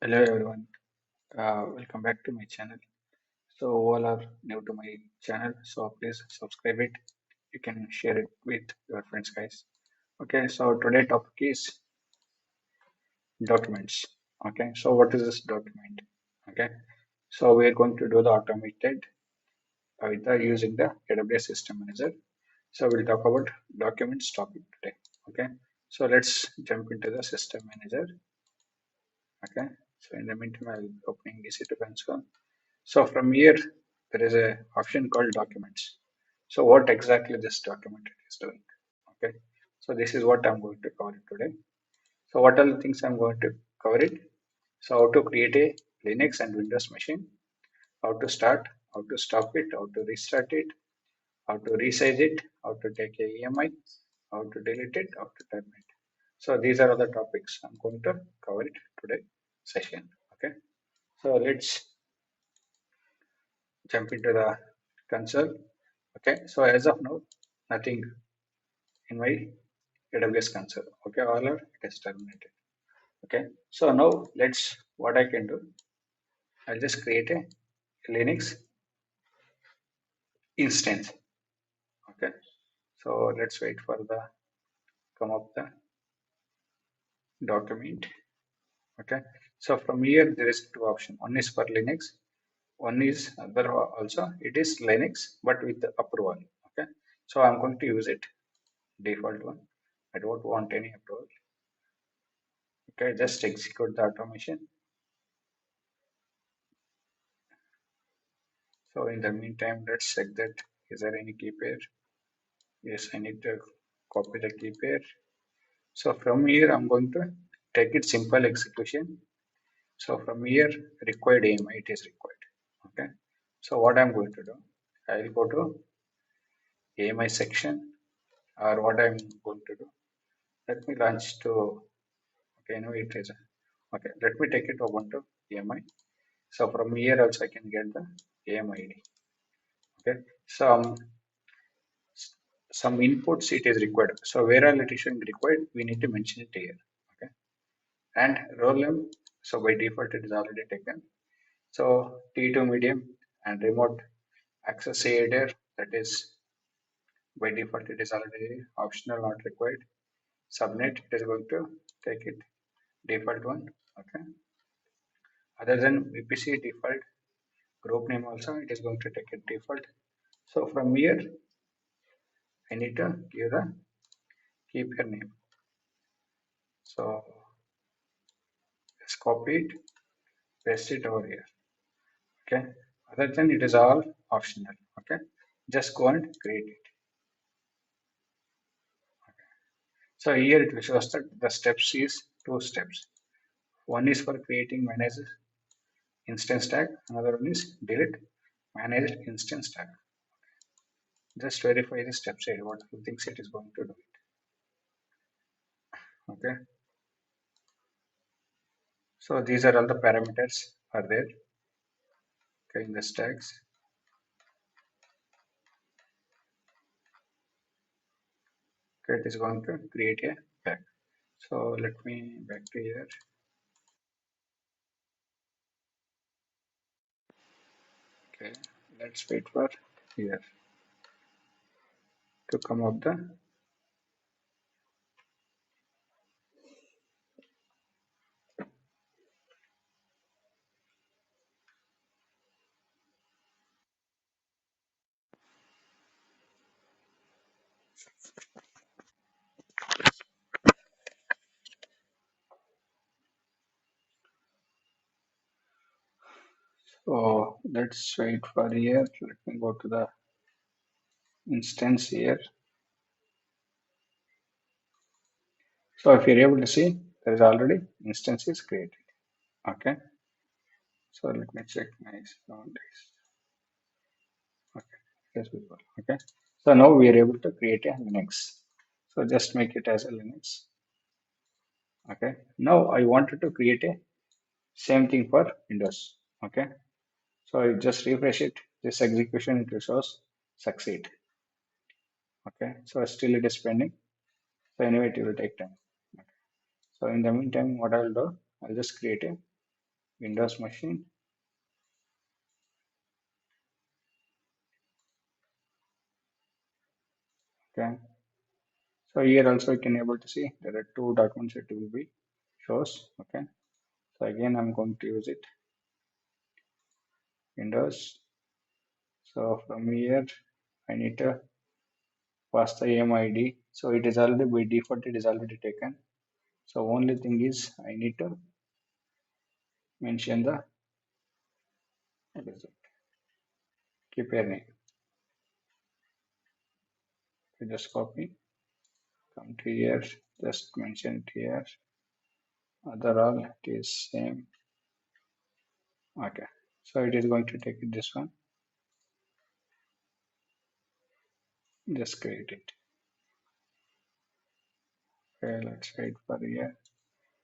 Hello everyone, welcome back to my channel. So all are new to my channel, so please subscribe it. You can share it with your friends, guys. Okay, so today topic is documents. Okay, so what is this document? Okay, so we are going to do the automated with using the AWS System Manager. So we'll talk about documents topic today. Okay, so let's jump into the System Manager. Okay, so in the meantime, I'll be opening EC2 console. So from here, there is a option called documents. So what exactly this document is doing? Okay. So this is what I'm going to cover today. So what are the things I'm going to cover it? So how to create a Linux and Windows machine, how to start, how to stop it, how to restart it, how to resize it, how to take a EMI, how to delete it, how to terminate. So these are all the topics I'm going to cover it today session. Okay. So let's jump into the console. Okay, so as of now, nothing in my AWS console. Okay, all are it is terminated. Okay, so now let's what I can do. I'll just create a Linux instance. Okay, so let's wait for the come up the document. Okay, so from here there is two options. One is for Linux, one is other also. It is Linux, but with the approval. Okay, so I'm going to use it default one. I don't want any approval. Okay, just execute the automation. So in the meantime, let's check that is there any key pair? Yes, I need to copy the key pair. So from here, I'm going to take it simple execution. So from here, required AMI, it is required. Okay. So what I'm going to do, I will go to AMI section, or what I'm going to do. Let me launch to, okay, no, it is, okay, let me take it to Ubuntu AMI. So from here also I can get the AMI ID. Okay. So some inputs it is required. So where all it is showing required, we need to mention it here. Okay. And role name, so by default it is already taken. So T2 medium and remote access aider, that is by default it is already optional, not required. Subnet, it is going to take it default one. Okay. Other than VPC default group name also, it is going to take it default. So from here, I need to give the keep your name. So just copy it, paste it over here. Okay, other than it is all optional. Okay, just go and create it. So here it will show us that the steps is two steps. One is for creating managed instance tag, another one is delete managed instance tag. Just verify the steps here, what you think it is going to do it. Okay, so these are all the parameters are there. Okay, in the tags. Okay, it is going to create a tag. So let me back to here. Okay, let's wait for here to come up the so let's wait for here. Let me go to the instance here. So if you're able to see, there is already instance is created. Okay. So let me check my sound. Okay. Yes, people. Okay. So now we are able to create a Linux. So just make it as a Linux. Okay. Now I wanted to create a same thing for Windows. Okay. So I just refresh it. This execution it shows succeed. Okay. So still it is pending. So anyway, it will take time. Okay. So in the meantime, what I'll do, I'll just create a Windows machine. Okay. So here also you can able to see there are two documents that will be shows. Okay. So again, I'm going to use it Windows. So from here, I need to pass the AMID. So it is already by default, it is already taken. So only thing is I need to mention the keeper name. So just copy, come to here, just mention it here. Other all it is same. Okay. So it is going to take it this one. Just create it. Okay, let's wait for here.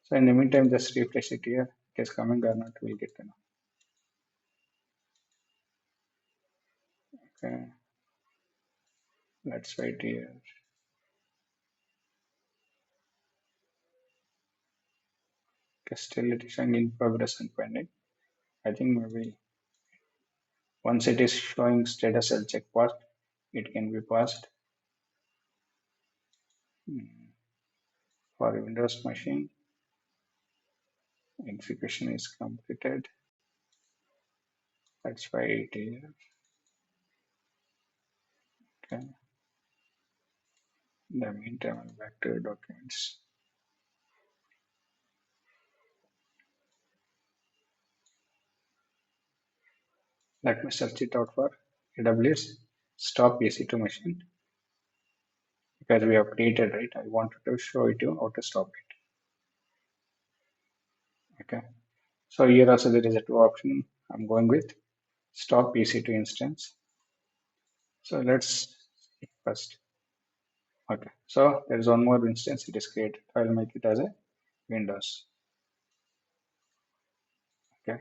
So in the meantime, just refresh it here. It is coming or not, we'll get to know. Okay, let's wait here. Okay, still it is showing in progress and pending. I think maybe once it is showing status L check passed, it can be passed. For Windows machine, execution is completed. Let's try it here. Okay. In the meantime, I'll back to documents. Let me search it out for AWS stop EC2 machine because we have created, right? I wanted to show it you how to stop it. Okay. So here also there is a two option. I'm going with stop EC2 instance. So let's see first. Okay. So there is one more instance it is created. I'll make it as a Windows. Okay.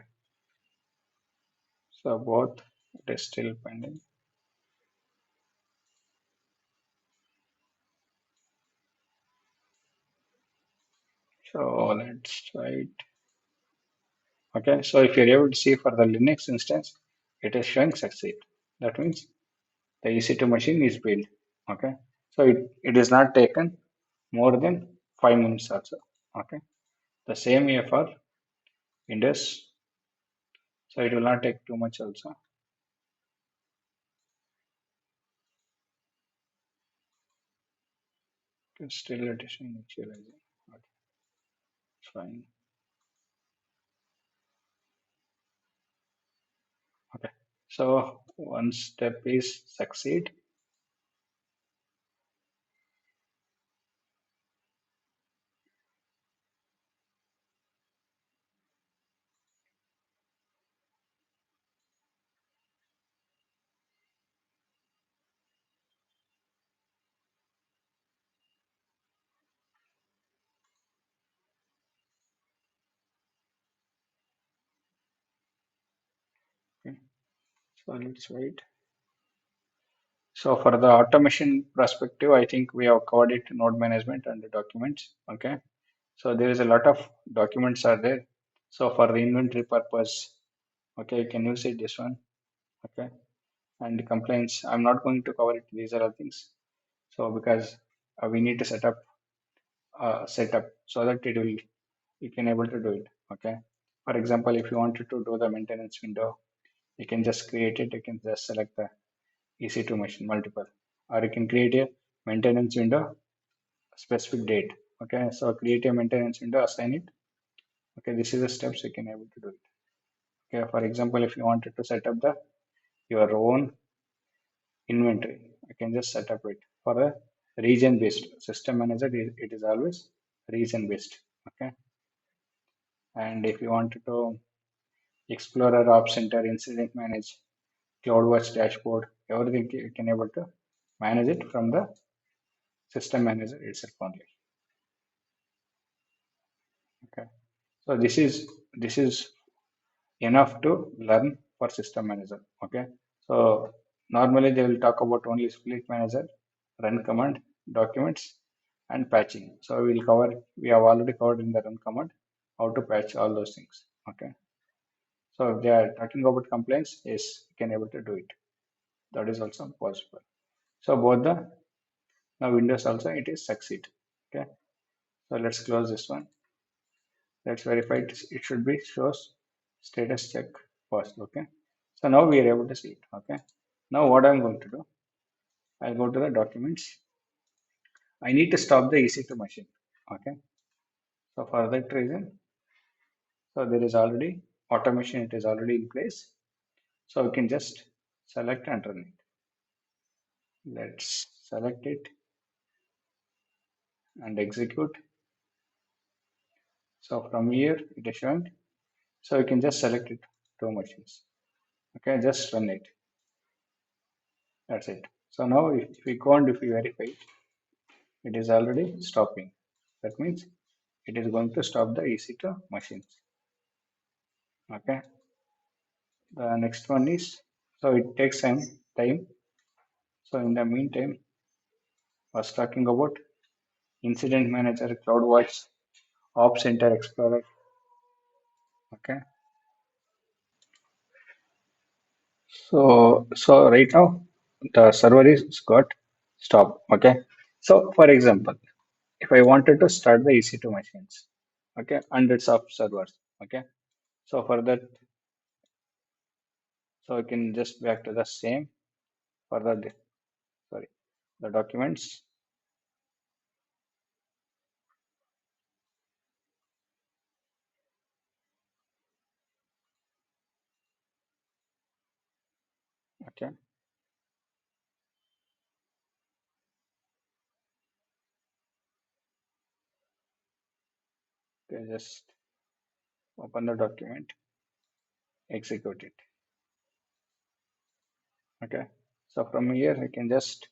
So both it is still pending. So let's try it. Okay. So if you're able to see for the Linux instance, it is showing succeed. That means the EC2 machine is built. Okay. So it is not taken more than 5 minutes also. Okay. The same here for Windows. So it will not take too much also. Still it is initializing. Okay. It's fine. Okay. So one step is succeed. Okay. So let's wait. So for the automation perspective, I think we have covered it node management and the documents. Okay. So there is a lot of documents are there. So for the inventory purpose, okay, you can use it this one. Okay. And the complaints, I'm not going to cover it. These are all things. So because we need to set up setup so that it will you can able to do it. Okay. For example, if you wanted to do the maintenance window, you can just create it. You can just select the EC2 machine multiple, or you can create a maintenance window specific date. Okay. So create a maintenance window, assign it. Okay. This is the steps you can able to do it. Okay. For example, if you wanted to set up the your own inventory, you can just set up it for a region based system manager. It is always region based. Okay. And if you wanted to Explorer, App Center, Incident Manage, CloudWatch dashboard, everything you can able to manage it from the system manager itself only. Okay. So this is enough to learn for system manager. Okay. So normally they will talk about only split manager, run command, documents, and patching. So we have already covered in the run command how to patch all those things. Okay. So if they are talking about compliance, yes, you can able to do it. That is also possible. So both the now Windows also it is succeed. Okay. So let's close this one. Let's verify it should be shows status check first. Okay. So now we are able to see it. Okay. Now what I'm going to do, I'll go to the documents. I need to stop the EC2 machine. Okay. So for that reason, so there is already automation, it is already in place. So we can just select and run it. Let's select it and execute. So from here it is shown. So we can just select it two machines. Okay, just run it. That's it. So now if we go and if we verify it, it is already stopping. That means it is going to stop the EC2 machines. Okay. The next one is, so it takes some time. So in the meantime, I was talking about Incident Manager, CloudWatch, Ops Center Explorer. Okay. So right now the server is got stop. Okay. So for example, if I wanted to start the EC2 machines, okay, hundreds of servers. Okay. So for that, so I can just back to the same for the sorry the documents. Okay. Okay, just open the document, execute it. Okay. So from here I can just,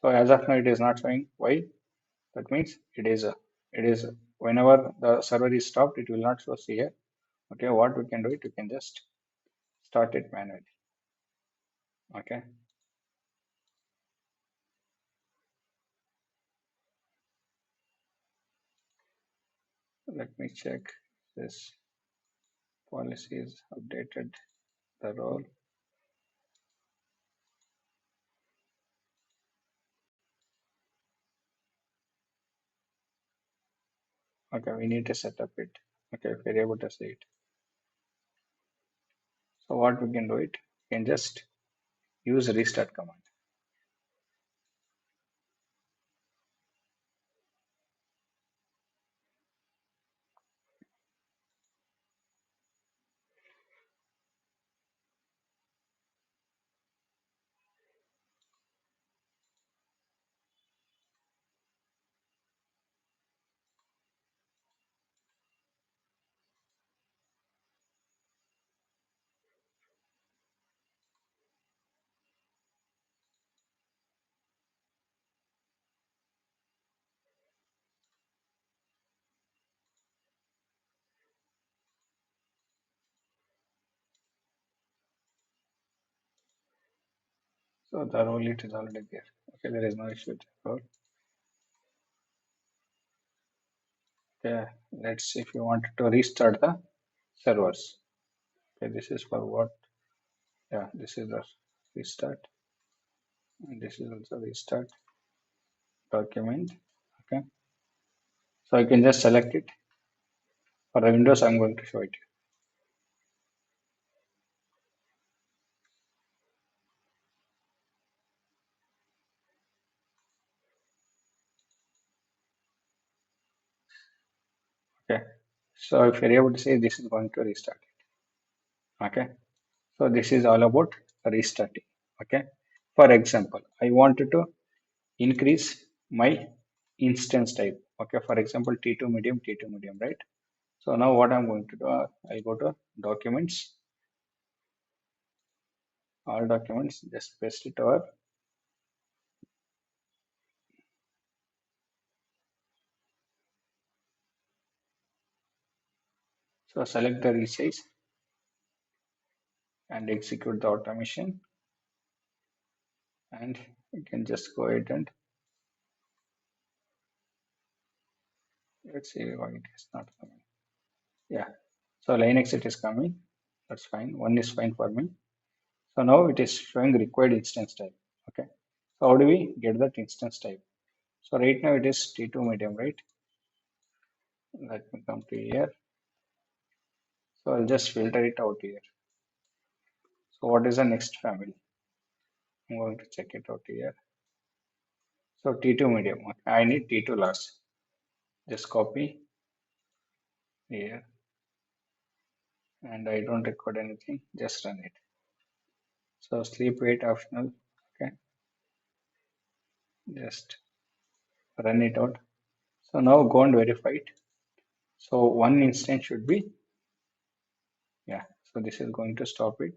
so as of now it is not showing. Why? That means it is whenever the server is stopped, it will not show here. Okay, what we can do it, we can just start it manually. Okay. Let me check this policy is updated the role. Okay, we need to set up it. Okay, if we're able to see it. So what we can do it, we can just use restart command. So the role it is already there. Okay, there is no issue with the role. Okay, let's see if you want to restart the servers. Okay, this is for what? Yeah, this is the restart. And this is also restart document. Okay, so I can just select it. For the Windows, I'm going to show it. Okay, so if you're able to see, this is going to restart it. Okay, so this is all about restarting. Okay, for example, I wanted to increase my instance type. Okay, for example, T2 medium, right? So now what I'm going to do, I go to documents, all documents, just paste it over. So select the resize and execute the automation, and you can just go ahead and let's see why it is not coming. Yeah, So line exit is coming. That's fine. One is fine for me. So now it is showing required instance type. Okay. So how do we get that instance type? So right now it is T2 medium, right? Let me come to here. So I'll just filter it out here. So what is the next family? I'm going to check it out here. So T2 medium. Okay. I need T2 last. Just copy here. And I don't record anything. Just run it. So sleep wait optional. Okay. Just run it out. So now go and verify it. So one instance should be, yeah. So this is going to stop it.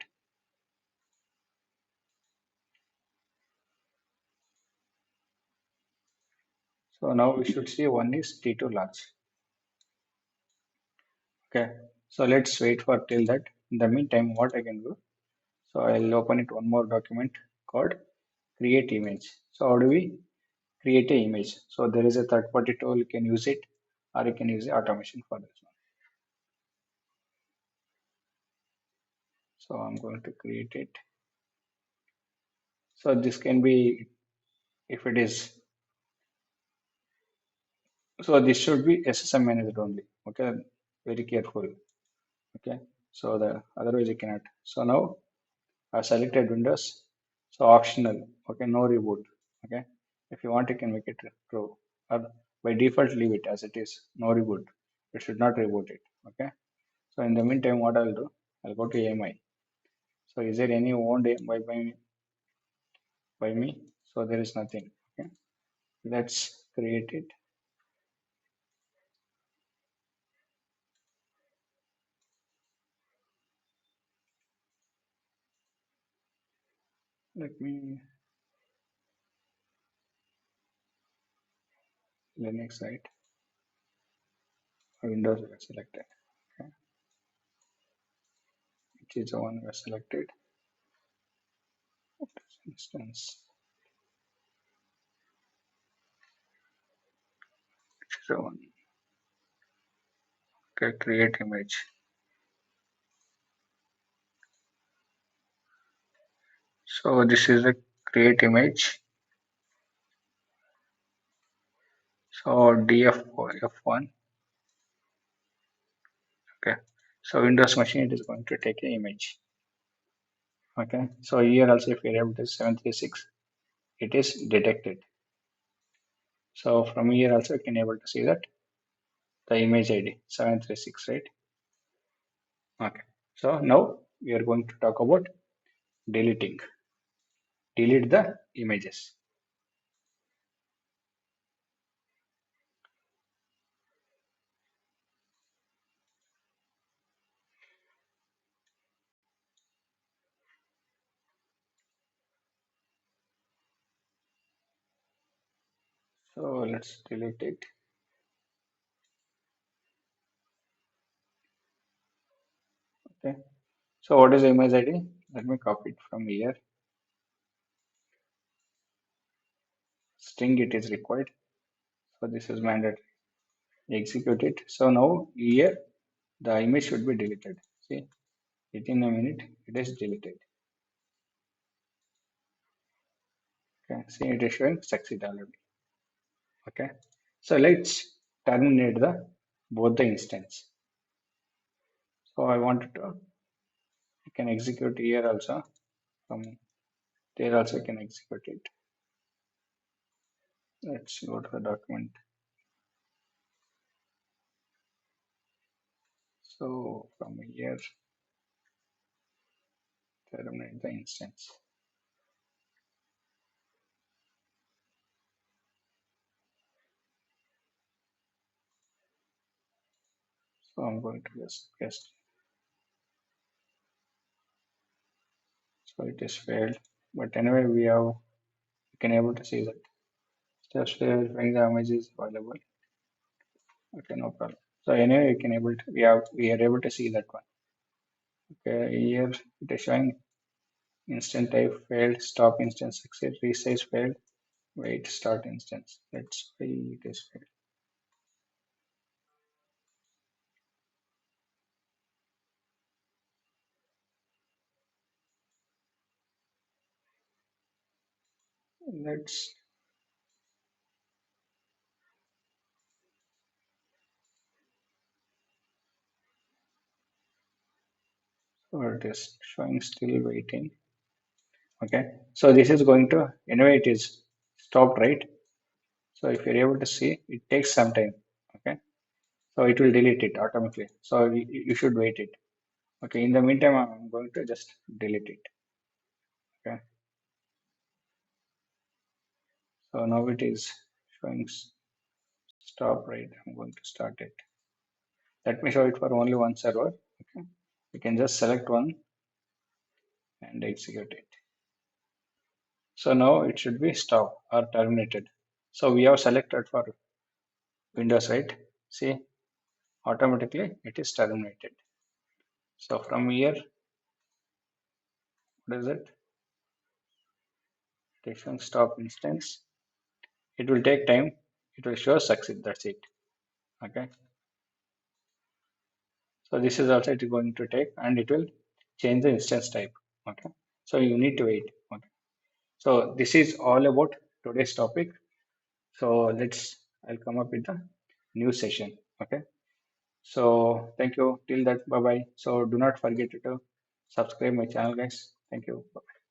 So now we should see one is T2 large. Okay. So let's wait for till that. In the meantime, what I can do? So I'll open it one more document called create image. So how do we create a image? So there is a third party tool, you can use it, or you can use the automation for this one. So I'm going to create it. So this can be, if it is, so this should be SSM managed only. Okay, very careful. Okay, so the otherwise you cannot. So now I selected Windows. So optional. Okay, no reboot. Okay, if you want, you can make it true. Or by default, leave it as it is. No reboot. It should not reboot it. Okay. So in the meantime, what I'll do? I'll go to AMI. So is there any owned by me? So there is nothing. Okay. Let's create it. Let me Linux site. Windows was selected. Okay. Which is the one we selected. Instance. Which is the one. Okay, create image. So this is a create image. So F1. Okay. So Windows machine it is going to take an image. Okay. So here also if you are able to 736, it is detected. So from here also you can able to see that the image ID 736, right? Okay. So now we are going to talk about deleting. Delete the images. So let's delete it. Okay. So what is the image ID? Let me copy it from here. String it is required. So this is mandatory. Execute it. So now here the image should be deleted. See, within a minute it is deleted. Okay. See, it is showing succeed already. Okay. So let's terminate the both the instance. So I wanted to, you can execute here also. From there also you can execute it. Let's go to the document. So from here, terminate the instance. So I'm going to just guess. So it is failed. But anyway, you can able to see that. Just verifying the image is available. Okay, no problem. So anyway, you can able to, we are able to see that one. Okay, here it is showing instant type failed, stop instance succeed, resize failed, wait, start instance. Let's why it is failed. Okay, so let's see. So it is showing instant type failed, stop instance succeed, resize failed, wait, start instance. Let's why it is failed. Okay, so here it is showing instant type failed, stop instance succeed, resize failed, wait, start instance. Let's see. So it is failed. But anyway, we can able to see that. Just verifying the image is available. Okay, no problem. So anyway, you can able to, let's or it is showing still waiting. Okay, so this is going to anyway it is stopped, right? So if you're able to see, it takes some time. Okay, so it will delete it automatically. So you should wait it. Okay, in the meantime, I'm going to just delete it. Okay, so now it is showing stop, right? I'm going to start it. Let me show it for only one server. Okay, you can just select one and execute it. So now it should be stopped or terminated. So we have selected for Windows, right? See, automatically it is terminated. So from here, what is it? Station stop instance. It will take time. It will show succeed. That's it. Okay. So this is also it is going to take, and it will change the instance type. Okay. So you need to wait. Okay. So this is all about today's topic. So I'll come up with a new session. Okay. So thank you. Till that, bye bye. So do not forget to subscribe my channel, guys. Thank you. Bye.